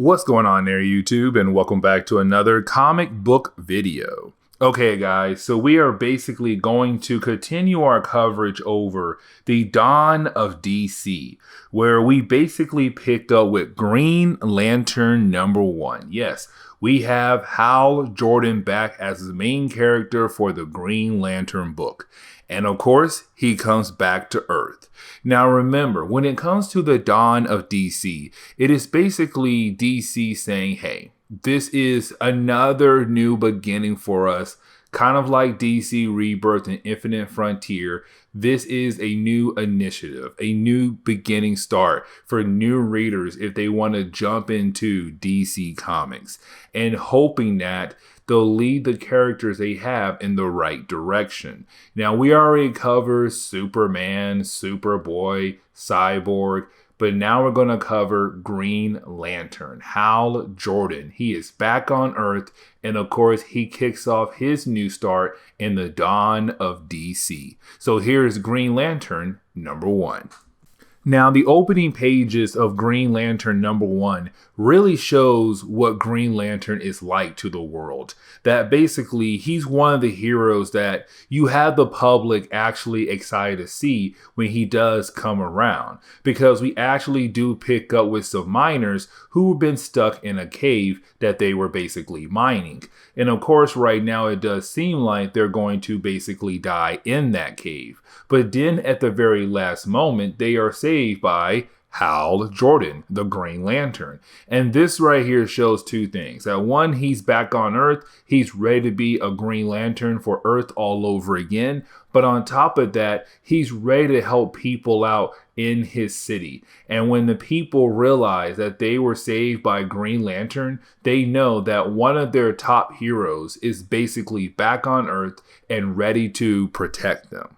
What's going on there, YouTube, and welcome back to another comic book video. Okay, guys, so we are basically going to continue our coverage over the dawn of DC, where we basically picked up with Green Lantern #1. Yes, we have Hal Jordan back as the main character for the Green Lantern book. And of course, he comes back to Earth. Now remember, when it comes to the dawn of DC, it is basically DC saying, hey, this is another new beginning for us. Kind of like DC Rebirth and Infinite Frontier, this is a new initiative, a new beginning start for new readers if they want to jump into DC Comics, and hoping that they'll lead the characters they have in the right direction. Now, we already covered Superman, Superboy, Cyborg, but now we're going to cover Green Lantern, Hal Jordan. He is back on Earth, and of course, he kicks off his new start in the dawn of DC. So here's Green Lantern #1. Now, the opening pages of Green Lantern #1 really shows what Green Lantern is like to the world. That basically, he's one of the heroes that you have the public actually excited to see when he does come around. Because we actually do pick up with some miners who have been stuck in a cave that they were basically mining. And of course, right now, it does seem like they're going to basically die in that cave. But then at the very last moment, they are saved by Hal Jordan, the Green Lantern. And this right here shows two things. That one, he's back on Earth. He's ready to be a Green Lantern for Earth all over again. But on top of that, he's ready to help people out in his city. And when the people realize that they were saved by Green Lantern, they know that one of their top heroes is basically back on Earth and ready to protect them.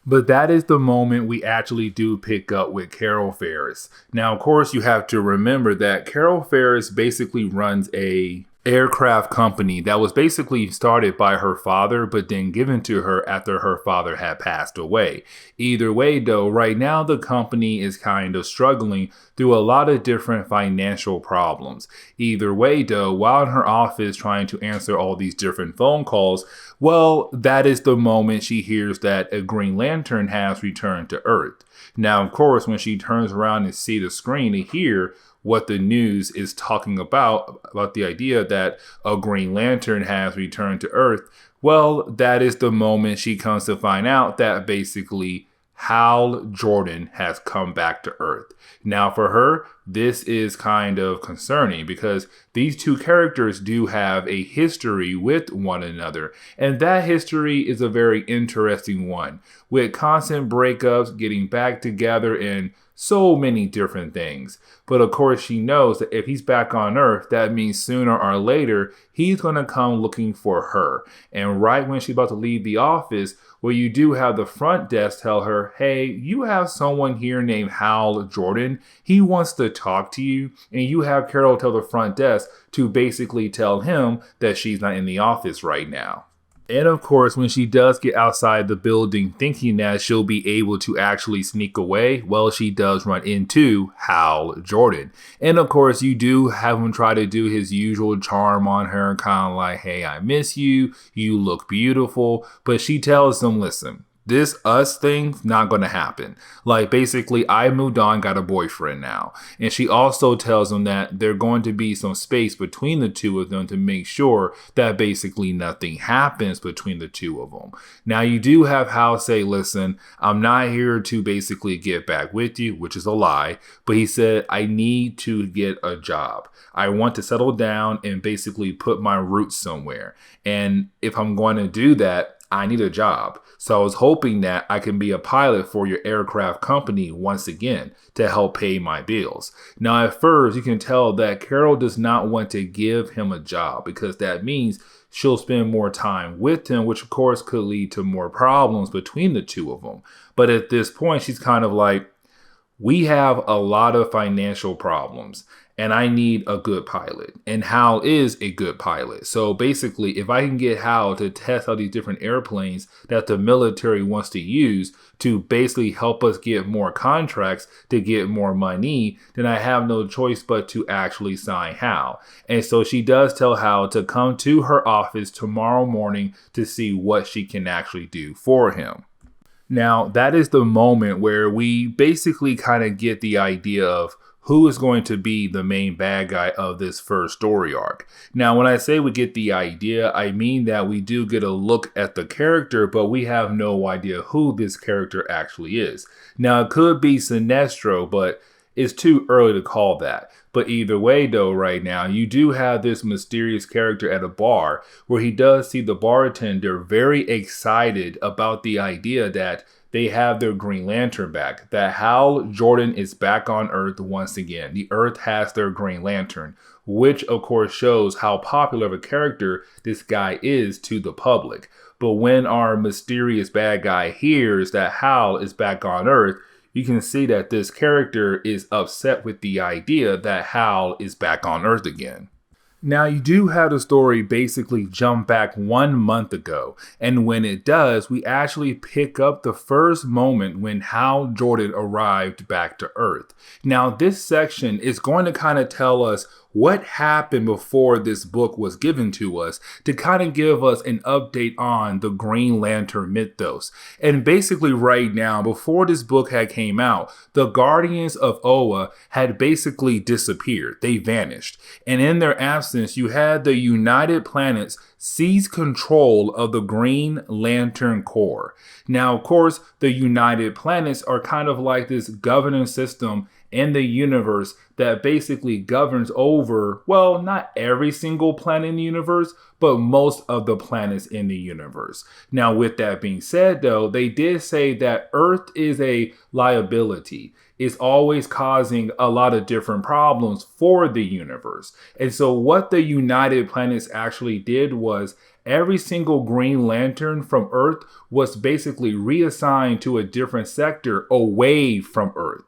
But that is the moment we actually do pick up with Carol Ferris. Now, of course, you have to remember that Carol Ferris basically runs a aircraft company that was basically started by her father, but then given to her after her father had passed away. Either way, though, right now the company is kind of struggling through a lot of different financial problems. Either way, though, while in her office trying to answer all these different phone calls, well, that is the moment she hears that a Green Lantern has returned to Earth. Now, of course, when she turns around and sees the screen to hear what the news is talking about the idea that a Green Lantern has returned to Earth, well, that is the moment she comes to find out that basically Hal Jordan has come back to Earth. Now, for her, this is kind of concerning because these two characters do have a history with one another. And that history is a very interesting one, with constant breakups, getting back together, and so many different things. But of course, she knows that if he's back on Earth, that means sooner or later, he's going to come looking for her. And right when she's about to leave the office, well, you do have the front desk tell her, hey, you have someone here named Hal Jordan. He wants to talk to you. And you have Carol tell the front desk to basically tell him that she's not in the office right now. And of course, when she does get outside the building thinking that she'll be able to actually sneak away, well, she does run into Hal Jordan. And of course, you do have him try to do his usual charm on her, kind of like, hey, I miss you. You look beautiful. But she tells him, listen, this us thing's not going to happen. Like, basically, I moved on, got a boyfriend now. And she also tells him that there's going to be some space between the two of them to make sure that basically nothing happens between the two of them. Now, you do have Hal say, listen, I'm not here to basically get back with you, which is a lie. But he said, I need to get a job. I want to settle down and basically put my roots somewhere. And if I'm going to do that, I need a job. So I was hoping that I can be a pilot for your aircraft company once again to help pay my bills. Now, at first, you can tell that Carol does not want to give him a job because that means she'll spend more time with him, which of course could lead to more problems between the two of them. But at this point, she's kind of like, we have a lot of financial problems. and I need a good pilot. And Hal is a good pilot. So basically, if I can get Hal to test out these different airplanes that the military wants to use to basically help us get more contracts to get more money, then I have no choice but to actually sign Hal. And so she does tell Hal to come to her office tomorrow morning to see what she can actually do for him. Now, that is the moment where we basically kind of get the idea of who is going to be the main bad guy of this first story arc. Now, when I say we get the idea, I mean that we do get a look at the character, but we have no idea who this character actually is. Now, it could be Sinestro, but it's too early to call that. But either way, though, right now, you do have this mysterious character at a bar where he does see the bartender very excited about the idea that they have their Green Lantern back, that Hal Jordan is back on Earth once again. The Earth has their Green Lantern, which of course shows how popular of a character this guy is to the public. But when our mysterious bad guy hears that Hal is back on Earth, you can see that this character is upset with the idea that Hal is back on Earth again. Now, you do have the story basically jump back 1 month ago, and when it does, we actually pick up the first moment when Hal Jordan arrived back to Earth. Now, this section is going to kind of tell us what happened before this book was given to us to kind of give us an update on the Green Lantern mythos. And basically right now, before this book had came out, the Guardians of Oa had basically disappeared. They vanished. And in their absence, you had the United Planets seize control of the Green Lantern Corps. Now, of course, the United Planets are kind of like this governance system in the universe that basically governs over, well, not every single planet in the universe, but most of the planets in the universe. Now, with that being said, though, they did say that Earth is a liability. It's always causing a lot of different problems for the universe. And so what the United Planets actually did was every single Green Lantern from Earth was basically reassigned to a different sector away from Earth.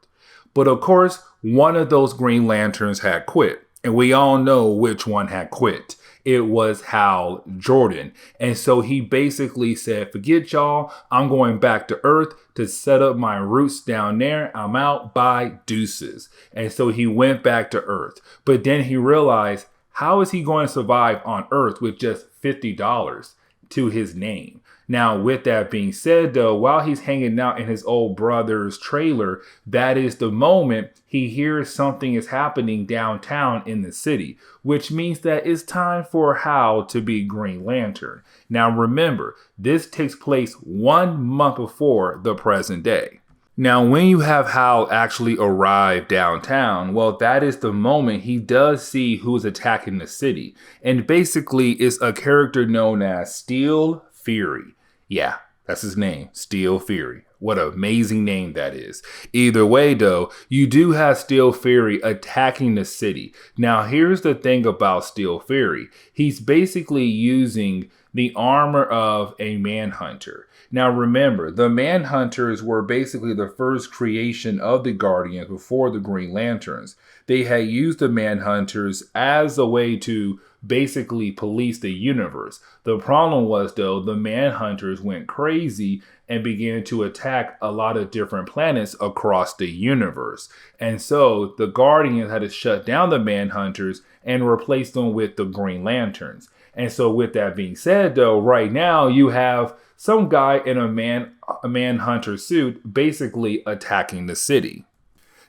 But of course, one of those Green Lanterns had quit. And we all know which one had quit. It was Hal Jordan. And so he basically said, forget y'all, I'm going back to Earth to set up my roots down there. I'm out, by deuces. And so he went back to Earth. But then he realized, how is he going to survive on Earth with just $50 to his name? Now, with that being said, though, while he's hanging out in his old brother's trailer, that is the moment he hears something is happening downtown in the city, which means that it's time for Hal to be Green Lantern. Now, remember, this takes place 1 month before the present day. Now, when you have Hal actually arrive downtown, well, that is the moment he does see who's attacking the city. And basically, it's a character known as Steel Fury. Yeah, that's his name, Steel Fury. What an amazing name that is. Either way, though, you do have Steel Fury attacking the city. Now, here's the thing about Steel Fury. He's basically using the armor of a Manhunter. Now, remember, the Manhunters were basically the first creation of the Guardians before the Green Lanterns. They had used the Manhunters as a way to basically police the universe. The problem was, though, the Manhunters went crazy and began to attack a lot of different planets across the universe. And so the Guardians had to shut down the Manhunters and replace them with the Green Lanterns. And so with that being said, though, right now you have some guy in a Manhunter suit basically attacking the city.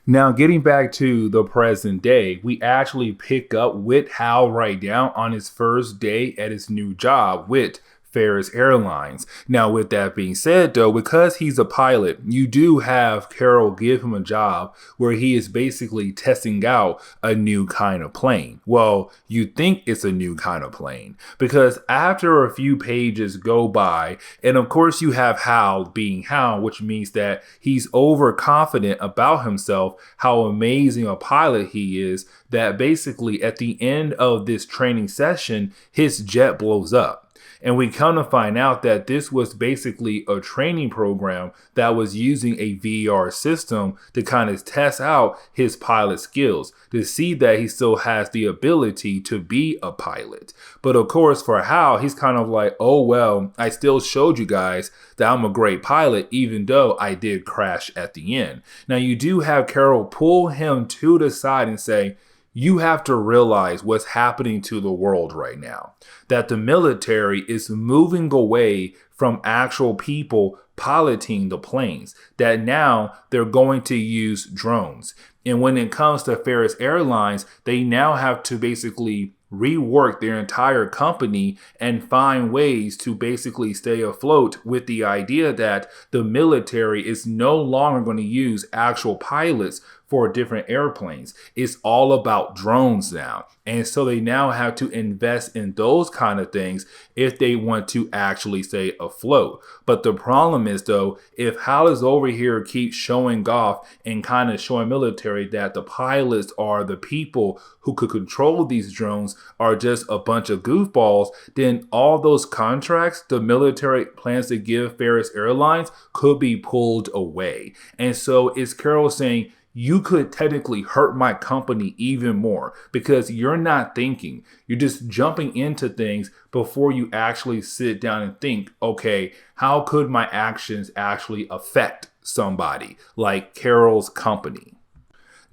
Now, getting back to the present day, we actually pick up with Hal right now on his first day at his new job with Ferris Airlines. Now, with that being said, though, because he's a pilot, you do have Carol give him a job where he is basically testing out a new kind of plane. Well, you think it's a new kind of plane because after a few pages go by, and of course you have Hal being Hal, which means that he's overconfident about himself, how amazing a pilot he is, that basically at the end of this training session, his jet blows up. And we come to find out that this was basically a training program that was using a VR system to kind of test out his pilot skills, to see that he still has the ability to be a pilot. But of course, for Hal, he's kind of like, oh, well, I still showed you guys that I'm a great pilot, even though I did crash at the end. Now, you do have Carol pull him to the side and say, you have to realize what's happening to the world right now, that the military is moving away from actual people piloting the planes, that now they're going to use drones. And when it comes to Ferris Airlines, they now have to basically rework their entire company and find ways to basically stay afloat, with the idea that the military is no longer going to use actual pilots for different airplanes. It's all about drones now. And so they now have to invest in those kind of things if they want to actually stay afloat. But the problem is, though, if Hal is over here keeps showing off and kind of showing military that the pilots are the people who could control these drones are just a bunch of goofballs, then all those contracts the military plans to give Ferris Airlines could be pulled away. And so it's Carol saying, you could technically hurt my company even more because you're not thinking. You're just jumping into things before you actually sit down and think, okay, how could my actions actually affect somebody like Carol's company?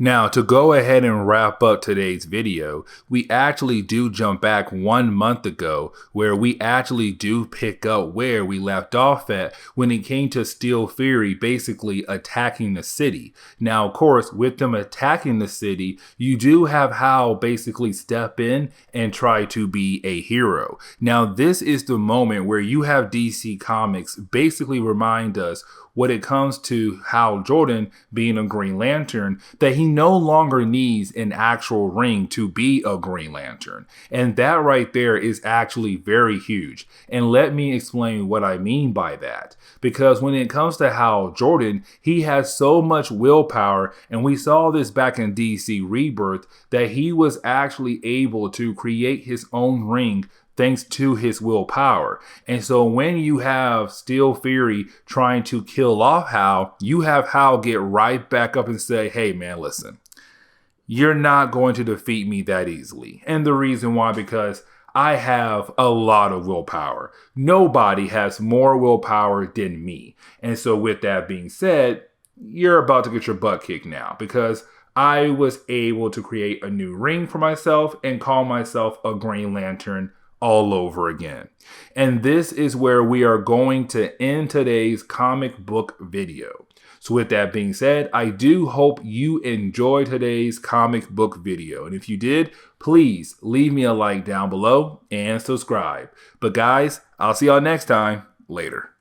Now, to go ahead and wrap up today's video, we actually do jump back 1 month ago, where we actually do pick up where we left off at when it came to Steel Fury basically attacking the city. Now, of course, with them attacking the city, you do have Hal basically step in and try to be a hero. Now, this is the moment where you have DC Comics basically remind us, when it comes to Hal Jordan being a Green Lantern, that he no longer needs an actual ring to be a Green Lantern. And that right there is actually very huge. And let me explain what I mean by that. Because when it comes to Hal Jordan, he has so much willpower, and we saw this back in DC Rebirth, that he was actually able to create his own ring thanks to his willpower. And so when you have Steel Fury trying to kill off Hal, you have Hal get right back up and say, hey man, listen, you're not going to defeat me that easily. And the reason why, because I have a lot of willpower. Nobody has more willpower than me. And so with that being said, you're about to get your butt kicked now, because I was able to create a new ring for myself and call myself a Green Lantern all over again. And this is where we are going to end today's comic book video. So with that being said, I do hope you enjoyed today's comic book video. And if you did, please leave me a like down below and subscribe. But guys, I'll see y'all next time. Later.